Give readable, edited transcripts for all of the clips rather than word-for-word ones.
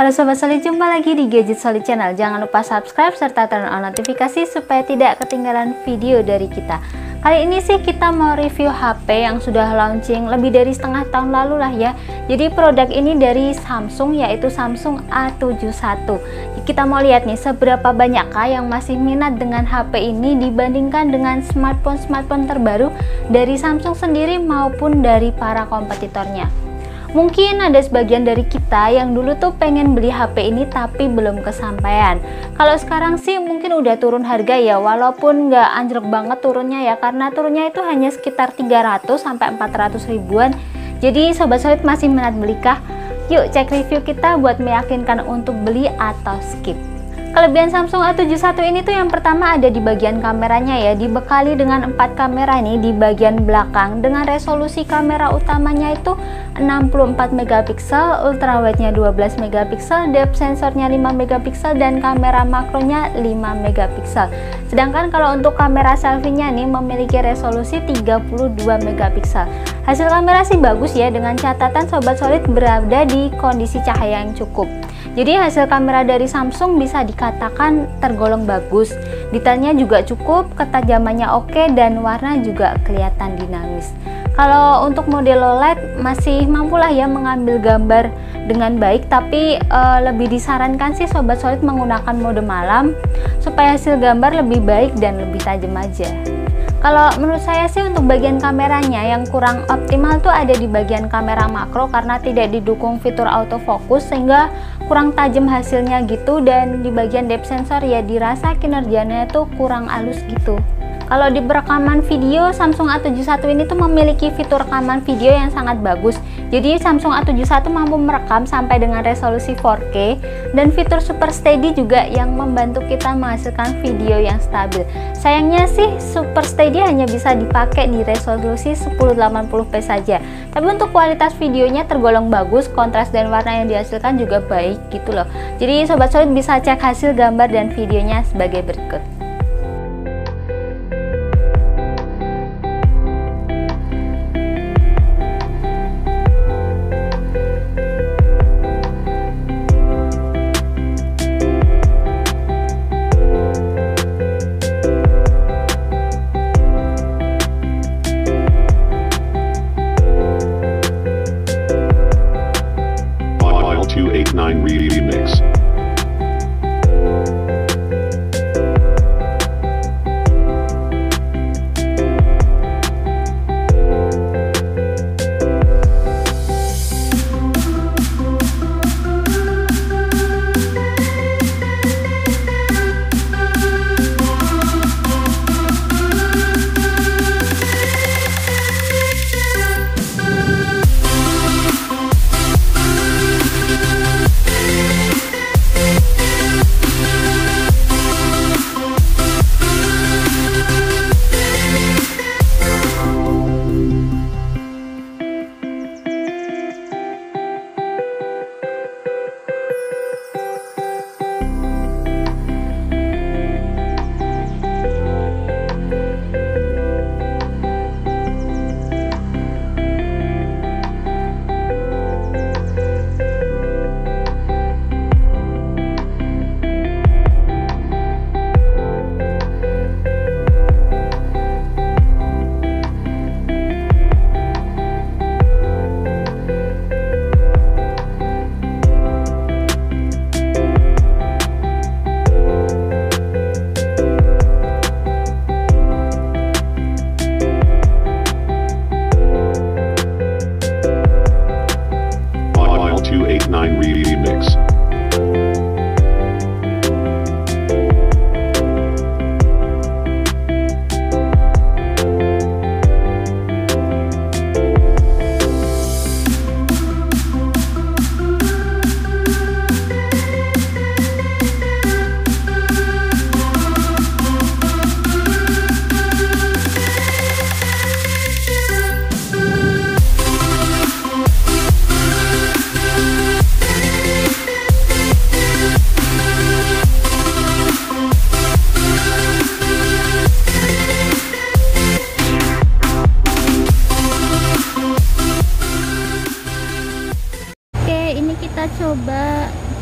Halo Sobat Solid, jumpa lagi di Gadget Solid Channel. Jangan lupa subscribe serta turn on notifikasi supaya tidak ketinggalan video dari kita. Kali ini sih kita mau review HP yang sudah launching lebih dari setengah tahun lalu lah ya. Jadi produk ini dari Samsung, yaitu Samsung A71. Kita mau lihat nih seberapa banyakkah yang masih minat dengan HP ini dibandingkan dengan smartphone terbaru dari Samsung sendiri maupun dari para kompetitornya. Mungkin ada sebagian dari kita yang dulu tuh pengen beli HP ini tapi belum kesampaian. Kalau sekarang sih mungkin udah turun harga ya, walaupun nggak anjlok banget turunnya ya, karena turunnya itu hanya sekitar 300 sampai 400 ribuan. Jadi Sobat Solid masih minat belikah? Yuk cek review kita buat meyakinkan untuk beli atau skip. Kelebihan Samsung A71 ini tuh yang pertama ada di bagian kameranya ya, dibekali dengan 4 kamera nih di bagian belakang dengan resolusi kamera utamanya itu 64 megapiksel, ultrawide-nya 12 megapiksel, depth sensornya 5 megapiksel dan kamera makronya 5 megapiksel. Sedangkan kalau untuk kamera selfie-nya nih memiliki resolusi 32 megapiksel. Hasil kamera sih bagus ya, dengan catatan Sobat Solid berada di kondisi cahaya yang cukup. Jadi hasil kamera dari Samsung bisa dikatakan tergolong bagus. Detailnya juga cukup, ketajamannya oke, dan warna juga kelihatan dinamis. Kalau untuk model low light masih mampulah ya mengambil gambar dengan baik, tapi lebih disarankan sih Sobat Solid menggunakan mode malam supaya hasil gambar lebih baik dan lebih tajam aja. Kalau menurut saya sih untuk bagian kameranya yang kurang optimal tuh ada di bagian kamera makro karena tidak didukung fitur autofocus sehingga kurang tajam hasilnya gitu, dan di bagian depth sensor ya dirasa kinerjanya tuh kurang halus gitu. Kalau di perekaman video, Samsung A71 ini tuh memiliki fitur rekaman video yang sangat bagus. Jadi Samsung A71 mampu merekam sampai dengan resolusi 4K dan fitur Super Steady juga yang membantu kita menghasilkan video yang stabil. Sayangnya sih Super Steady hanya bisa dipakai di resolusi 1080p saja. Tapi untuk kualitas videonya tergolong bagus, kontras dan warna yang dihasilkan juga baik gitu loh. Jadi Sobat Solid bisa cek hasil gambar dan videonya sebagai berikut. File 289 Remix.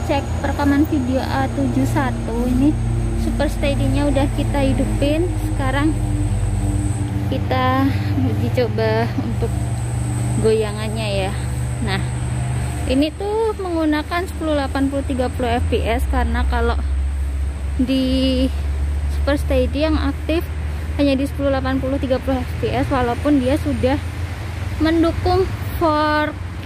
cek perekaman video A71. Ini Super Steady-nya udah kita hidupin. Sekarang kita uji coba untuk goyangannya ya. Nah, ini tuh menggunakan 1080 30 fps karena kalau di Super Steady yang aktif hanya di 1080 30 fps walaupun dia sudah mendukung 4K.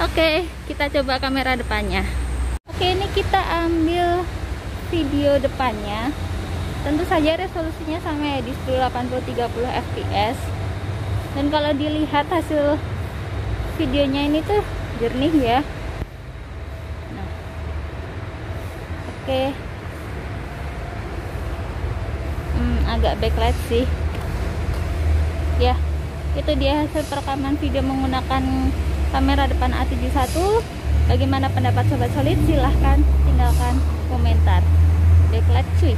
Oke, kita coba kamera depannya. Oke, ini kita ambil video depannya. Tentu saja resolusinya sama ya, di 1080 30 fps. Dan kalau dilihat hasil videonya ini tuh jernih ya. Nah, oke. Agak backlight sih. Ya, itu dia hasil perekaman video menggunakan kamera depan A71. Bagaimana pendapat Sobat Solid? Silahkan tinggalkan komentar. Backlight cuy.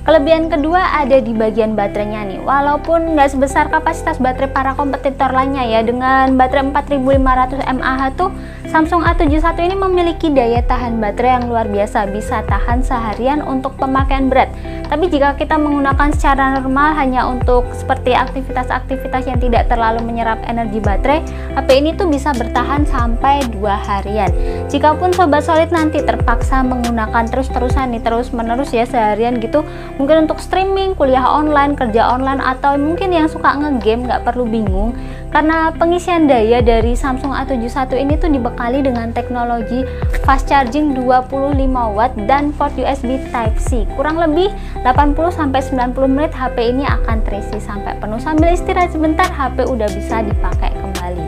Kelebihan kedua ada di bagian baterainya nih. Walaupun nggak sebesar kapasitas baterai para kompetitor lainnya ya, dengan baterai 4500 mAh tuh Samsung A71 ini memiliki daya tahan baterai yang luar biasa, bisa tahan seharian untuk pemakaian berat. Tapi jika kita menggunakan secara normal hanya untuk seperti aktivitas-aktivitas yang tidak terlalu menyerap energi baterai, HP ini tuh bisa bertahan sampai 2 harian. Jikapun Sobat Solid nanti terpaksa menggunakan terus-terusan nih, terus-menerus ya seharian gitu, mungkin untuk streaming, kuliah online, kerja online, atau mungkin yang suka ngegame, nggak perlu bingung karena pengisian daya dari Samsung A71 ini tuh dibekali dengan teknologi fast charging 25 watt dan port USB Type-C. Kurang lebih 80-90 menit HP ini akan terisi sampai penuh. Sambil istirahat sebentar, HP udah bisa dipakai kembali.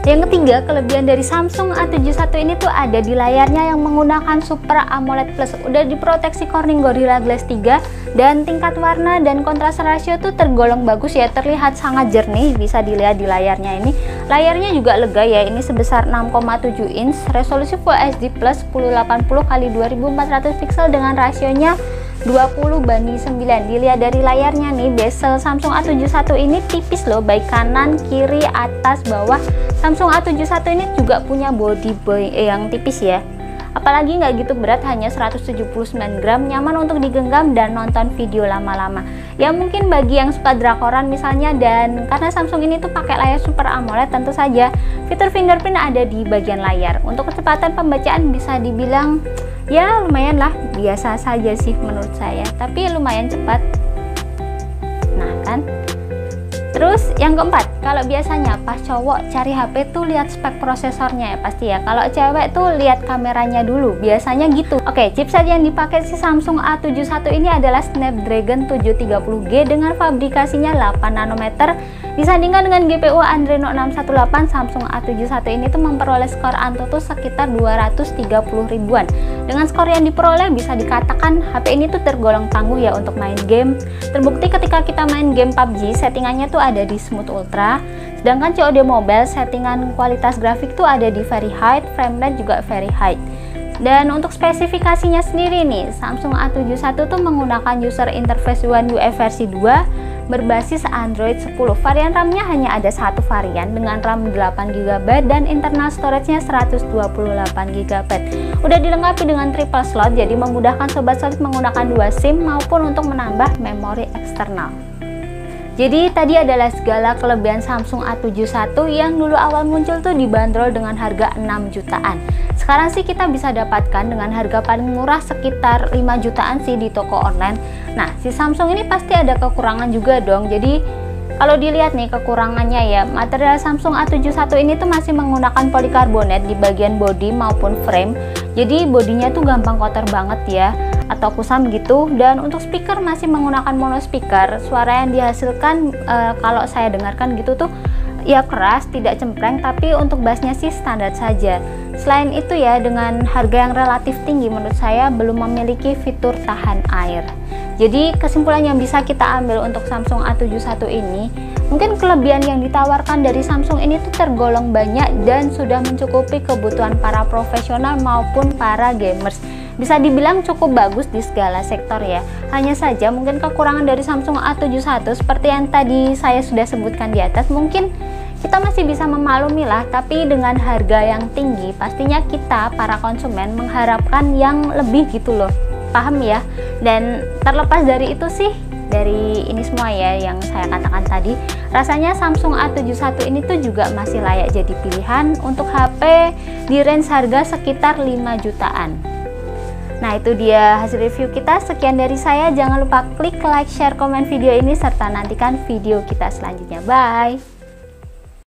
Yang ketiga, kelebihan dari Samsung A71 ini tuh ada di layarnya yang menggunakan Super AMOLED Plus. Udah diproteksi Corning Gorilla Glass 3 dan tingkat warna dan kontras rasio tuh tergolong bagus ya, terlihat sangat jernih, bisa dilihat di layarnya ini. Layarnya juga lega ya, ini sebesar 6,7 inch, resolusi Full HD Plus 1080x2400 pixel dengan rasionya 20:9. Dilihat dari layarnya nih, bezel Samsung A71 ini tipis loh, baik kanan, kiri, atas, bawah. Samsung A71 ini juga punya body yang tipis ya. Apalagi nggak gitu berat, hanya 179 gram, nyaman untuk digenggam dan nonton video lama-lama. Ya mungkin bagi yang suka drakoran misalnya, dan karena Samsung ini tuh pakai layar Super AMOLED, tentu saja fitur fingerprint ada di bagian layar. Untuk kecepatan pembacaan bisa dibilang ya lumayan lah, biasa saja sih menurut saya, tapi lumayan cepat. Nah kan. Terus yang keempat, kalau biasanya pas cowok cari HP tuh lihat spek prosesornya ya pasti ya. Kalau cewek tuh lihat kameranya dulu, biasanya gitu. Oke, chipset yang dipakai si Samsung A71 ini adalah Snapdragon 730G dengan fabrikasinya 8 nanometer. Disandingkan dengan GPU Adreno 618, Samsung A71 ini tuh memperoleh skor Antutu sekitar 230 ribuan. Dengan skor yang diperoleh bisa dikatakan HP ini tuh tergolong tangguh ya untuk main game. Terbukti ketika kita main game PUBG, settingannya tuh ada di Smooth Ultra, sedangkan COD Mobile settingan kualitas grafik tuh ada di Very High, frame rate juga Very High. Dan untuk spesifikasinya sendiri nih, Samsung A71 tuh menggunakan user interface One UI versi 2 berbasis Android 10. Varian RAM-nya hanya ada satu varian dengan RAM 8GB dan internal storage-nya 128GB. Udah dilengkapi dengan triple slot, jadi memudahkan Sobat Solid menggunakan 2 SIM maupun untuk menambah memori eksternal. Jadi tadi adalah segala kelebihan Samsung A71 yang dulu awal muncul tuh dibanderol dengan harga 6 jutaan. Sekarang sih kita bisa dapatkan dengan harga paling murah sekitar 5 jutaan sih di toko online. Nah, si Samsung ini pasti ada kekurangan juga dong. Jadi kalau dilihat nih kekurangannya ya, material Samsung A71 ini tuh masih menggunakan polikarbonat di bagian body maupun frame. Jadi bodinya tuh gampang kotor banget ya, atau kusam gitu. Dan untuk speaker masih menggunakan mono speaker. Suara yang dihasilkan kalau saya dengarkan gitu tuh ya keras, tidak cempreng, tapi untuk bassnya sih standar saja. Selain itu ya, dengan harga yang relatif tinggi menurut saya belum memiliki fitur tahan air. Jadi kesimpulan yang bisa kita ambil untuk Samsung A71 ini, mungkin kelebihan yang ditawarkan dari Samsung ini tuh tergolong banyak dan sudah mencukupi kebutuhan para profesional maupun para gamers. bisa dibilang cukup bagus di segala sektor ya. Hanya saja mungkin kekurangan dari Samsung A71 seperti yang tadi saya sudah sebutkan di atas, mungkin kita masih bisa memaklumi lah, tapi dengan harga yang tinggi pastinya kita para konsumen mengharapkan yang lebih gitu loh, paham ya. Dan terlepas dari itu sih, dari ini semua ya yang saya katakan tadi, rasanya Samsung A71 ini tuh juga masih layak jadi pilihan untuk HP di range harga sekitar 5 jutaan. Nah, itu dia hasil review kita. Sekian dari saya, jangan lupa klik like, share, komen video ini serta nantikan video kita selanjutnya. Bye.